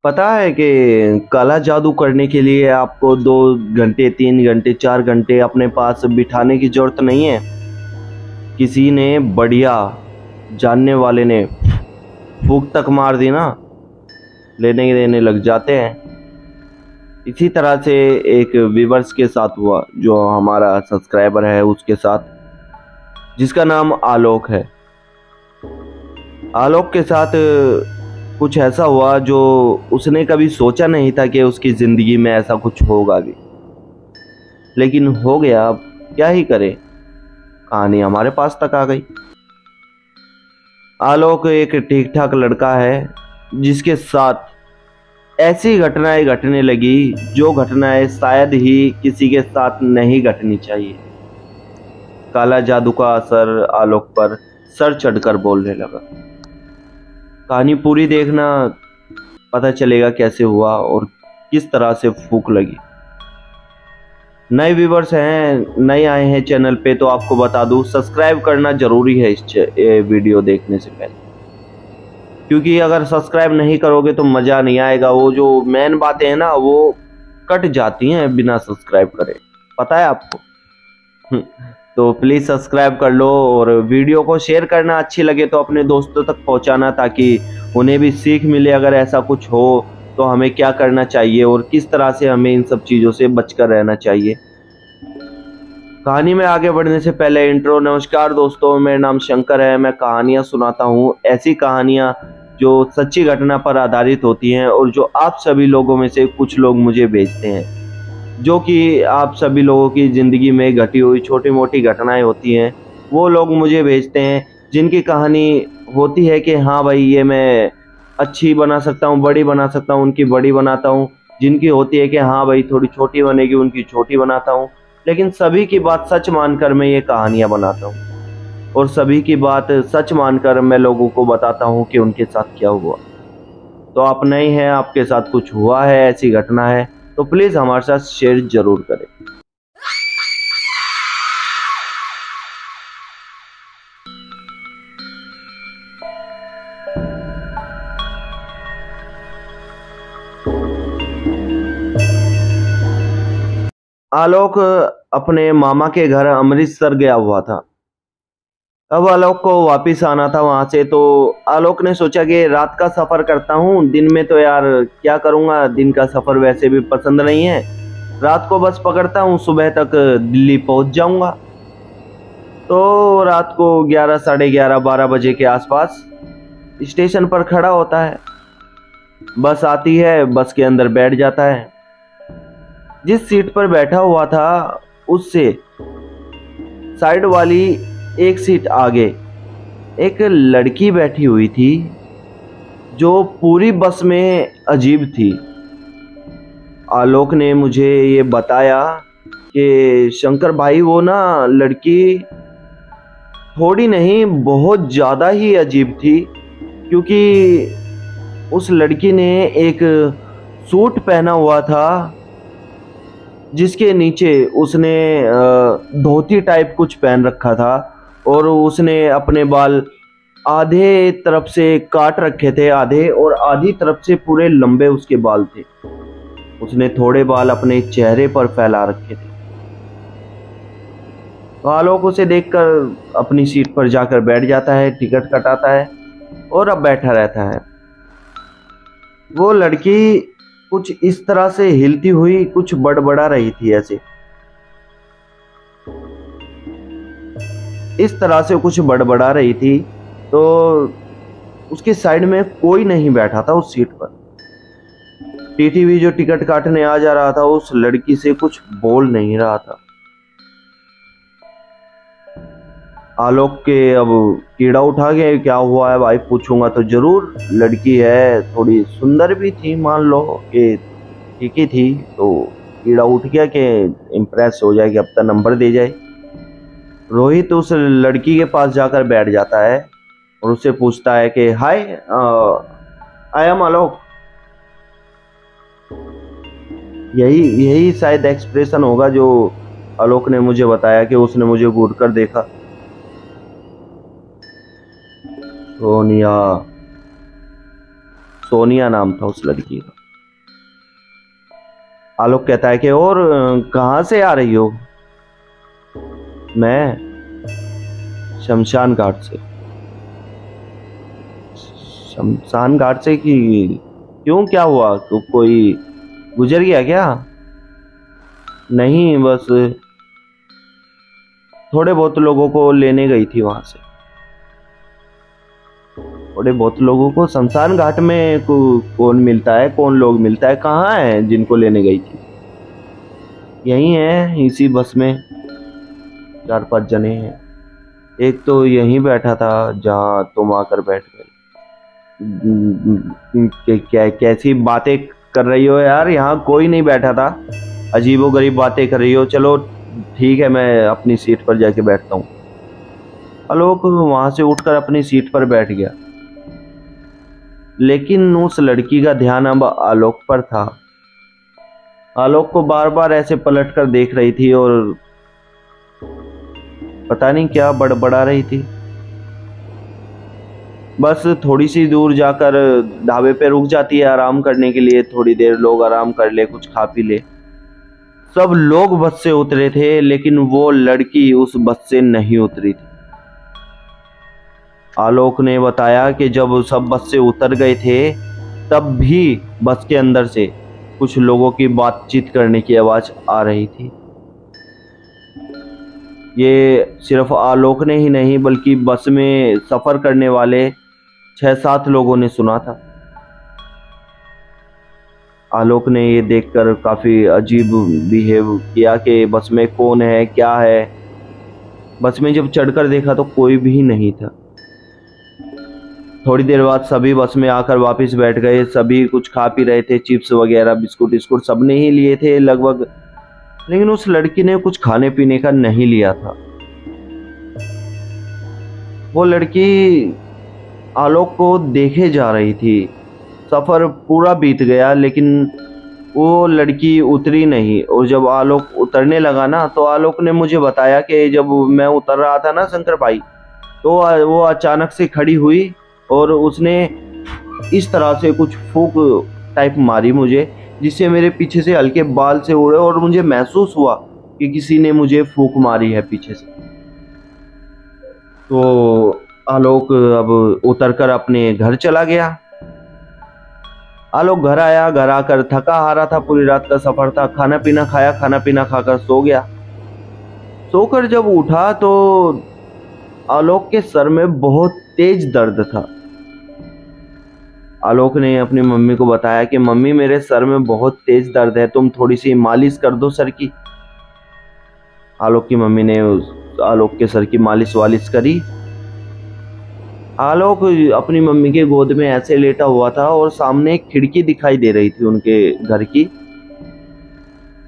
पता है कि काला जादू करने के लिए आपको 2 घंटे 3 घंटे 4 घंटे अपने पास बिठाने की जरूरत नहीं है। किसी ने बढ़िया जानने वाले ने फूंक तक मार दी ना, लेने देने लग जाते हैं। इसी तरह से एक व्यूअर्स के साथ हुआ, जो हमारा सब्सक्राइबर है उसके साथ, जिसका नाम आलोक है। आलोक के साथ कुछ ऐसा हुआ जो उसने कभी सोचा नहीं था कि उसकी ज़िंदगी में ऐसा कुछ होगा भी, लेकिन हो गया। अब क्या ही करे, कहानी हमारे पास तक आ गई। आलोक एक ठीक ठाक लड़का है, जिसके साथ ऐसी घटनाएं घटने लगी जो घटनाएं शायद ही किसी के साथ नहीं घटनी चाहिए। काला जादू का असर आलोक पर सर चढ़कर बोलने लगा। कहानी पूरी देखना, पता चलेगा कैसे हुआ और किस तरह से फूंक लगी। नए व्यूवर्स हैं, नए आए हैं चैनल पे, तो आपको बता दूं सब्सक्राइब करना जरूरी है इस वीडियो देखने से पहले, क्योंकि अगर सब्सक्राइब नहीं करोगे तो मज़ा नहीं आएगा। वो जो मेन बातें हैं ना, वो कट जाती हैं बिना सब्सक्राइब करे, पता है आपको। तो प्लीज़ सब्सक्राइब कर लो और वीडियो को शेयर करना, अच्छी लगे तो अपने दोस्तों तक पहुंचाना, ताकि उन्हें भी सीख मिले अगर ऐसा कुछ हो तो हमें क्या करना चाहिए और किस तरह से हमें इन सब चीज़ों से बचकर रहना चाहिए। कहानी में आगे बढ़ने से पहले इंट्रो। नमस्कार दोस्तों, मेरा नाम शंकर है। मैं कहानियाँ सुनाता हूँ, ऐसी कहानियाँ जो सच्ची घटना पर आधारित होती हैं और जो आप सभी लोगों में से कुछ लोग मुझे भेजते हैं, जो कि आप सभी लोगों की ज़िंदगी में घटी हुई छोटी मोटी घटनाएं होती हैं। वो लोग मुझे भेजते हैं जिनकी कहानी होती है कि हाँ भाई, ये मैं अच्छी बना सकता हूँ, बड़ी बना सकता हूँ, उनकी बड़ी बनाता हूँ। जिनकी होती है कि हाँ भाई थोड़ी छोटी बनेगी, उनकी छोटी बनाता हूँ। लेकिन सभी की बात सच मानकर मैं ये कहानियाँ बनाता हूँ, और सभी की बात सच मानकर मैं लोगों को बताता हूँ कि उनके साथ क्या हुआ। तो आप नए हैं, आपके साथ कुछ हुआ है, ऐसी घटना है, तो प्लीज़ हमारे साथ शेयर ज़रूर करें। आलोक अपने मामा के घर अमृतसर गया हुआ था। अब आलोक को वापस आना था वहां से, तो आलोक ने सोचा कि रात का सफर करता हूँ, दिन में तो यार क्या करूँगा, दिन का सफर वैसे भी पसंद नहीं है। रात को बस पकड़ता हूँ, सुबह तक दिल्ली पहुंच जाऊंगा। तो रात को 11, साढ़े 11, 12 बजे के आसपास स्टेशन पर खड़ा होता है। बस आती है, बस के अंदर बैठ जाता है। जिस सीट पर बैठा हुआ था उससे साइड वाली एक सीट आगे एक लड़की बैठी हुई थी, जो पूरी बस में अजीब थी। आलोक ने मुझे ये बताया कि शंकर भाई, वो ना लड़की थोड़ी नहीं बहुत ज़्यादा ही अजीब थी, क्योंकि उस लड़की ने एक सूट पहना हुआ था, जिसके नीचे उसने धोती टाइप कुछ पहन रखा था, और उसने अपने बाल आधे तरफ से काट रखे थे आधे, और आधी तरफ से पूरे लंबे उसके बाल थे। उसने थोड़े बाल अपने चेहरे पर फैला रखे थे। तो आलोक उसे देखकर अपनी सीट पर जाकर बैठ जाता है, टिकट कटाता है और अब बैठा रहता है। वो लड़की कुछ इस तरह से हिलती हुई कुछ बड़बड़ा रही थी, ऐसे इस तरह से कुछ बड़बड़ा रही थी। तो उसके साइड में कोई नहीं बैठा था उस सीट पर। टीटीवी जो टिकट काटने आ जा रहा था, उस लड़की से कुछ बोल नहीं रहा था। आलोक के अब कीड़ा उठा गया, क्या हुआ है भाई, पूछूंगा तो जरूर। लड़की है, थोड़ी सुंदर भी थी, मान लो कि ठीक ही थी, तो कीड़ा उठ गया कि इम्प्रेस हो जाए कि अब तक नंबर दे जाए। रोहित उस लड़की के पास जाकर बैठ जाता है और उससे पूछता है कि हाय, आई एम आलोक। यही यही शायद एक्सप्रेशन होगा जो आलोक ने मुझे बताया कि उसने मुझे घूर कर देखा। सोनिया, सोनिया नाम था उस लड़की का। आलोक कहता है कि और कहाँ से आ रही हो? मैं शमशान घाट से। शमशान घाट से? कि क्यों, क्या हुआ? कोई गुजर गया क्या? नहीं, बस थोड़े बहुत लोगों को लेने गई थी वहां से। थोड़े बहुत लोगों को? शमशान घाट में कौन मिलता है, कौन लोग मिलता है? कहाँ है जिनको लेने गई थी? यही है, इसी बस में 4-5 जने हैं। एक तो यहीं बैठा था जहाँ तुम आकर बैठ गए। क्या कैसी बातें कर रही हो यार? यहाँ कोई नहीं बैठा था। अजीबोगरीब बातें कर रही हो। चलो ठीक है, मैं अपनी सीट पर जाके बैठता हूँ। आलोक वहां से उठकर अपनी सीट पर बैठ गया, लेकिन उस लड़की का ध्यान अब आलोक पर था। आलोक को बार बार ऐसे पलट कर देख रही थी और पता नहीं क्या बड़बड़ा रही थी। बस थोड़ी सी दूर जाकर ढाबे पे रुक जाती है आराम करने के लिए। थोड़ी देर लोग आराम कर ले, कुछ खा पी ले। सब लोग बस से उतरे थे, लेकिन वो लड़की उस बस से नहीं उतरी थी। आलोक ने बताया कि जब सब बस से उतर गए थे, तब भी बस के अंदर से कुछ लोगों की बातचीत करने की आवाज आ रही थी। ये सिर्फ आलोक ने ही नहीं, बल्कि बस में सफर करने वाले 6-7 लोगों ने सुना था। आलोक ने ये देखकर काफी अजीब बिहेव किया कि बस में कौन है, क्या है। बस में जब चढ़कर देखा तो कोई भी नहीं था। थोड़ी देर बाद सभी बस में आकर वापस बैठ गए। सभी कुछ खा पी रहे थे, चिप्स वगैरह, बिस्कुट बिस्कुट सबने ही लिए थे लगभग, लेकिन उस लड़की ने कुछ खाने पीने का नहीं लिया था। वो लड़की आलोक को देखे जा रही थी। सफर पूरा बीत गया, लेकिन वो लड़की उतरी नहीं। और जब आलोक उतरने लगा ना, तो आलोक ने मुझे बताया कि जब मैं उतर रहा था ना शंकर भाई, तो वो अचानक से खड़ी हुई और उसने इस तरह से कुछ फूंक टाइप मारी मुझे, जिससे मेरे पीछे से हल्के बाल से उड़े और मुझे महसूस हुआ कि किसी ने मुझे फूंक मारी है पीछे से। तो आलोक अब उतरकर अपने घर चला गया। आलोक घर आया, घर आकर थका हारा था, पूरी रात का सफर था। खाना पीना खाया, खाना पीना खाकर सो गया। सोकर जब उठा तो आलोक के सर में बहुत तेज दर्द था। आलोक ने अपनी मम्मी को बताया कि मम्मी, मेरे सर में बहुत तेज दर्द है, तुम थोड़ी सी मालिश कर दो सर की। आलोक की मम्मी ने आलोक के सर की मालिश वालिश करी। आलोक अपनी मम्मी के गोद में ऐसे लेटा हुआ था और सामने एक खिड़की दिखाई दे रही थी उनके घर की।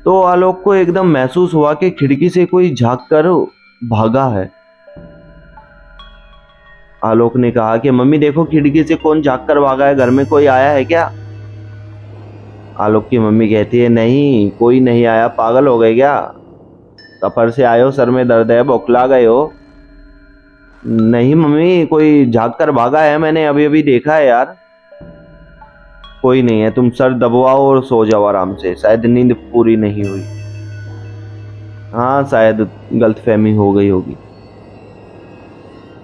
तो आलोक को एकदम महसूस हुआ कि खिड़की से कोई झांक कर भागा है। आलोक ने कहा कि मम्मी देखो, खिड़की से कौन झांक कर भागा है, घर में कोई आया है क्या? आलोक की मम्मी कहती है, नहीं, कोई नहीं आया, पागल हो गए क्या? सफर से आए हो, सर में दर्द है, बौखला गए हो? नहीं मम्मी, कोई झांक कर भागा है, मैंने अभी अभी देखा है यार। कोई नहीं है, तुम सर दबवाओ और सो जाओ आराम से, शायद नींद पूरी नहीं हुई। हाँ, शायद गलतफहमी हो गई होगी।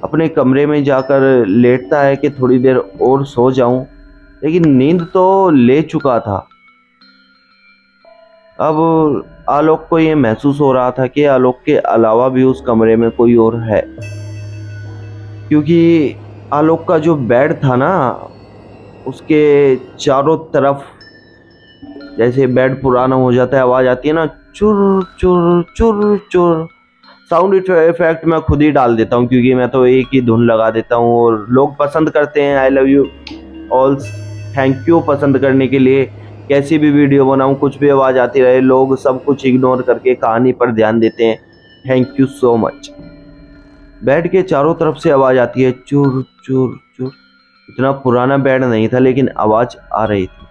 अपने कमरे में जाकर लेटता है कि थोड़ी देर और सो जाऊं, लेकिन नींद तो ले चुका था। अब आलोक को ये महसूस हो रहा था कि आलोक के अलावा भी उस कमरे में कोई और है, क्योंकि आलोक का जो बेड था ना, उसके चारों तरफ जैसे बेड पुराना हो जाता है, आवाज आती है ना, चुर चुर चुर चुर। साउंड इफेक्ट मैं खुद ही डाल देता हूँ, क्योंकि मैं तो एक ही धुन लगा देता हूँ और लोग पसंद करते हैं। I love you all, thank you पसंद करने के लिए। कैसी भी वीडियो बनाऊँ, कुछ भी आवाज़ आती रहे, लोग सब कुछ इग्नोर करके कहानी पर ध्यान देते हैं। Thank you so much. Bed के चारों तरफ से आवाज़ आती है, चुर चुर चुर। इतना पुराना बेड नहीं था, लेकिन आवाज़ आ रही थी।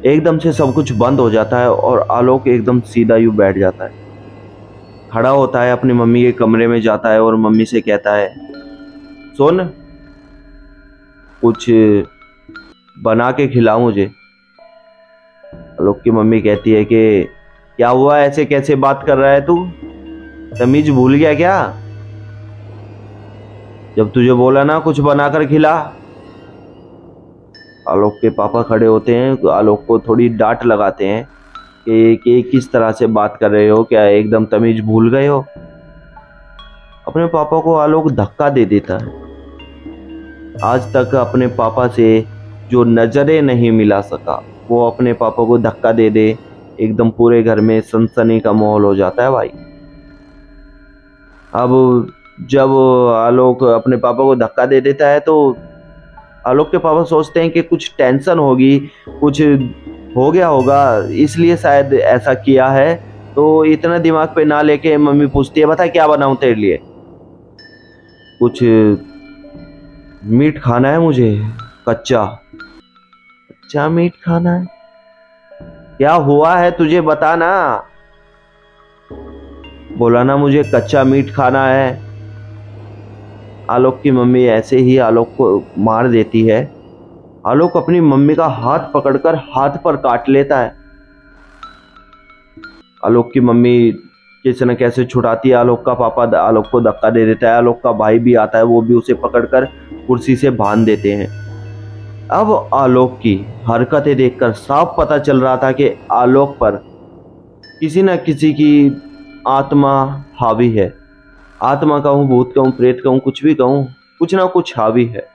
एकदम से सब कुछ बंद हो जाता है और आलोक एकदम सीधा यूं बैठ जाता है। खड़ा होता है, अपनी मम्मी के कमरे में जाता है और मम्मी से कहता है, सुन, कुछ बना के खिलाओ मुझे। आलोक की मम्मी कहती है कि क्या हुआ, ऐसे कैसे बात कर रहा है तू, तमीज भूल गया क्या? जब तुझे बोला ना कुछ बनाकर खिला। आलोक के पापा खड़े होते हैं, आलोक को थोड़ी डांट लगाते हैं कि किस तरह से बात कर रहे हो, क्या एकदम तमीज भूल गए हो? अपने पापा को आलोक धक्का दे देता है। आज तक अपने पापा से जो नजरें नहीं मिला सका, वो अपने पापा को धक्का दे दे, एकदम पूरे घर में सनसनी का माहौल हो जाता है भाई। अब जब आलोक अपने पापा को धक्का दे देता है तो आलोक के पापा सोचते हैं कि कुछ टेंशन होगी, कुछ हो गया होगा, इसलिए शायद ऐसा किया है। तो इतना दिमाग पे ना लेके मम्मी पूछती है, बता क्या बनाऊं तेरे लिए? कुछ मीट खाना है मुझे, कच्चा कच्चा मीट खाना है। क्या हुआ है तुझे, बता ना। बोला ना मुझे कच्चा मीट खाना है। आलोक की मम्मी ऐसे ही आलोक को मार देती है। आलोक अपनी मम्मी का हाथ पकड़कर हाथ पर काट लेता है। आलोक की मम्मी कैसे न कैसे छुड़ाती है। आलोक का पापा आलोक को धक्का दे देता है। आलोक का भाई भी आता है, वो भी उसे पकड़कर कुर्सी से बांध देते हैं। अब आलोक की हरकतें देखकर साफ पता चल रहा था कि आलोक पर किसी न किसी की आत्मा हावी है। आत्मा कहूँ, भूत कहूँ, प्रेत कहूँ, कुछ भी कहूँ, कुछ ना कुछ हावी है।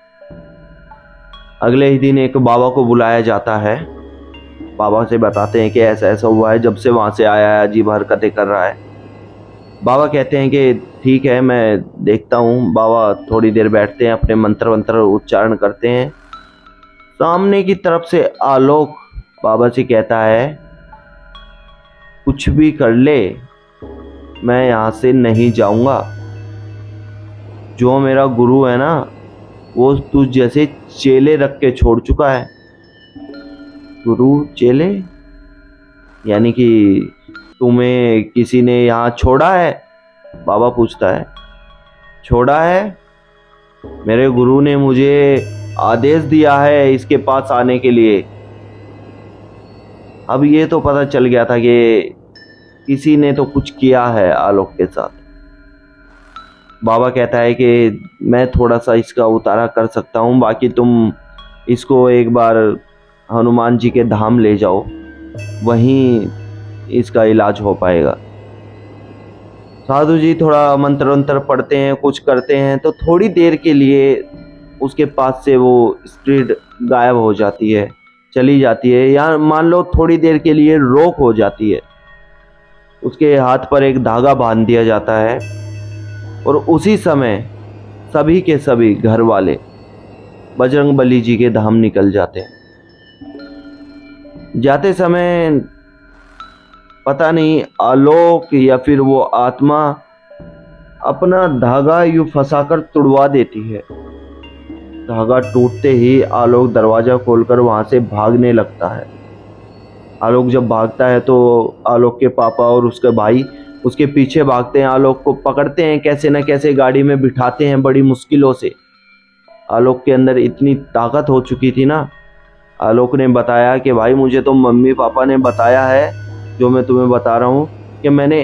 अगले ही दिन एक बाबा को बुलाया जाता है। बाबा से बताते हैं कि ऐसा ऐसा हुआ है, जब से वहाँ से आया है अजीब हरकतें कर रहा है। बाबा कहते हैं कि ठीक है, मैं देखता हूँ। बाबा थोड़ी देर बैठते हैं, अपने मंत्र वंत्र उच्चारण करते हैं। सामने की तरफ से आलोक बाबा से कहता है, कुछ भी कर ले, मैं यहाँ से नहीं जाऊँगा। जो मेरा गुरु है ना, वो तुझ जैसे चेले रख के छोड़ चुका है। गुरु चेले यानी कि तुम्हें किसी ने यहाँ छोड़ा है? बाबा पूछता है। छोड़ा है? मेरे गुरु ने मुझे आदेश दिया है इसके पास आने के लिए। अब ये तो पता चल गया था कि किसी ने तो कुछ किया है आलोक के साथ। बाबा कहता है कि मैं थोड़ा सा इसका उतारा कर सकता हूँ, बाकी तुम इसको एक बार हनुमान जी के धाम ले जाओ, वहीं इसका इलाज हो पाएगा। साधु जी थोड़ा मंत्र वंत्र पढ़ते हैं, कुछ करते हैं, तो थोड़ी देर के लिए उसके पास से वो स्पिरिट गायब हो जाती है, चली जाती है, या मान लो थोड़ी देर के लिए रोक हो जाती है। उसके हाथ पर एक धागा बांध दिया जाता है और उसी समय सभी के सभी घर वाले बजरंगबली जी के धाम निकल जाते हैं। जाते समय पता नहीं आलोक या फिर वो आत्मा अपना धागा यूं फंसाकर तुड़वा देती है। धागा टूटते ही आलोक दरवाजा खोलकर वहां से भागने लगता है। आलोक जब भागता है तो आलोक के पापा और उसके भाई उसके पीछे भागते हैं, आलोक को पकड़ते हैं, कैसे न कैसे गाड़ी में बिठाते हैं बड़ी मुश्किलों से। आलोक के अंदर इतनी ताकत हो चुकी थी ना। आलोक ने बताया कि भाई मुझे तो मम्मी पापा ने बताया है, जो मैं तुम्हें बता रहा हूँ, कि मैंने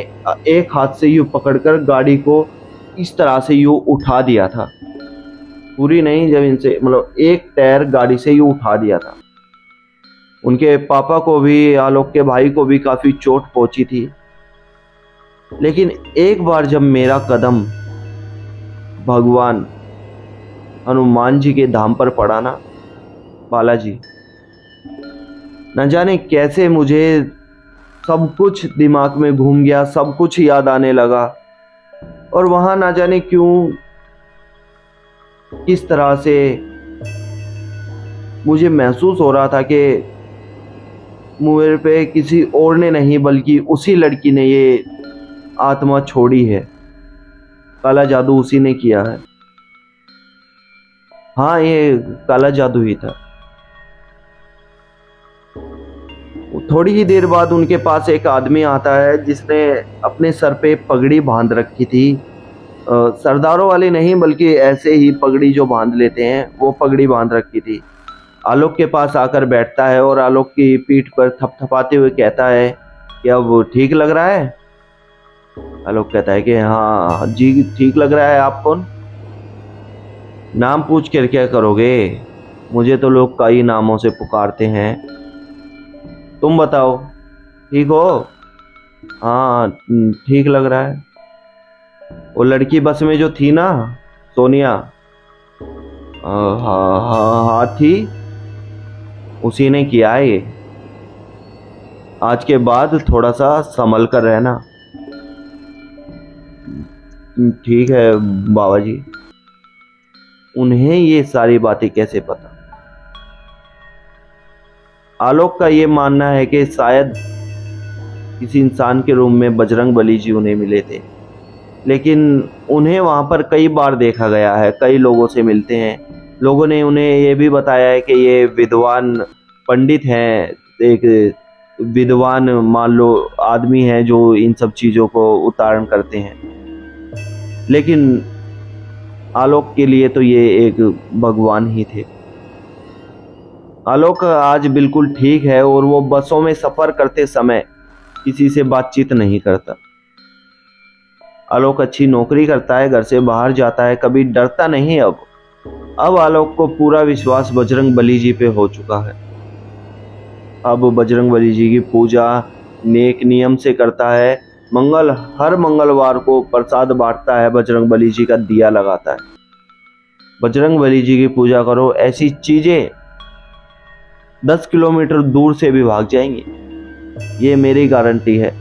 एक हाथ से यूँ पकड़कर गाड़ी को इस तरह से यूँ उठा दिया था। पूरी नहीं, जब इनसे मतलब एक टायर गाड़ी से यूँ उठा दिया था। उनके पापा को भी, आलोक के भाई को भी काफ़ी चोट पहुंची थी। लेकिन एक बार जब मेरा कदम भगवान हनुमान जी के धाम पर पड़ा ना, बालाजी, न जाने कैसे मुझे सब कुछ दिमाग में घूम गया, सब कुछ याद आने लगा। और वहां न जाने क्यों, किस तरह से मुझे महसूस हो रहा था कि मेरे पे किसी और ने नहीं बल्कि उसी लड़की ने ये आत्मा छोड़ी है। काला जादू उसी ने किया है। हाँ, ये काला जादू ही था। थोड़ी ही देर बाद उनके पास एक आदमी आता है जिसने अपने सर पे पगड़ी बांध रखी थी सरदारों वाली नहीं बल्कि ऐसे ही पगड़ी जो बांध लेते हैं, वो पगड़ी बांध रखी थी। आलोक के पास आकर बैठता है और आलोक की पीठ पर थपथपाते हुए कहता है कि अब ठीक लग रहा है। आलोक कहता है कि हाँ जी ठीक लग रहा है। आप कौन? नाम पूछ कर क्या करोगे? मुझे तो लोग कई नामों से पुकारते हैं। तुम बताओ, ठीक हो? हाँ ठीक लग रहा है। वो लड़की बस में जो थी ना, सोनिया, हाँ हाँ हाँ थी, उसी ने किया है ये। आज के बाद थोड़ा सा संभल कर रहना। ठीक है बाबा जी। उन्हें ये सारी बातें कैसे पता? आलोक का ये मानना है कि शायद किसी इंसान के रूम में बजरंग बली जी उन्हें मिले थे, लेकिन उन्हें वहां पर कई बार देखा गया है, कई लोगों से मिलते हैं। लोगों ने उन्हें ये भी बताया है कि ये विद्वान पंडित हैं, एक विद्वान मान लो आदमी है जो इन सब चीज़ों को उच्चारण करते हैं। लेकिन आलोक के लिए तो ये एक भगवान ही थे। आलोक आज बिल्कुल ठीक है और वो बसों में सफ़र करते समय किसी से बातचीत नहीं करता। आलोक अच्छी नौकरी करता है, घर से बाहर जाता है, कभी डरता नहीं। अब आलोक को पूरा विश्वास बजरंग बली जी पे हो चुका है। अब बजरंग बली जी की पूजा नेक नियम से करता है। हर मंगलवार को प्रसाद बांटता है, बजरंग बली जी का दिया लगाता है। बजरंग बली जी की पूजा करो, ऐसी चीजें 10 किलोमीटर दूर से भी भाग जाएंगी। ये मेरी गारंटी है,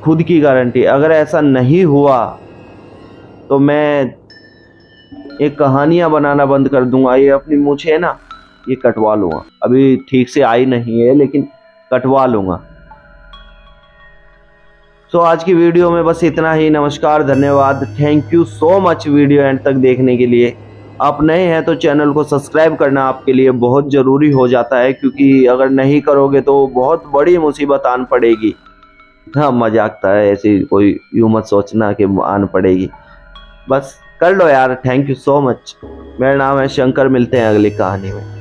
खुद की गारंटी। अगर ऐसा नहीं हुआ तो मैं एक कहानियां बनाना बंद कर दूंगा। ये अपनी मूछें है ना, ये कटवा लूंगा। अभी ठीक से आई नहीं है लेकिन कटवा लूंगा। सो आज की वीडियो में बस इतना ही। नमस्कार, धन्यवाद, thank you so much video and तक देखने के लिए। आप नए हैं तो चैनल को सब्सक्राइब करना आपके लिए बहुत ज़रूरी हो जाता है, क्योंकि अगर नहीं करोगे तो बहुत बड़ी मुसीबत आन पड़ेगी। हाँ मजाक था, ऐसी कोई यूँ मत सोचना कि आन पड़ेगी। बस कर लो यार। Thank you so much. मेरा नाम है शंकर, मिलते हैं अगली कहानी में।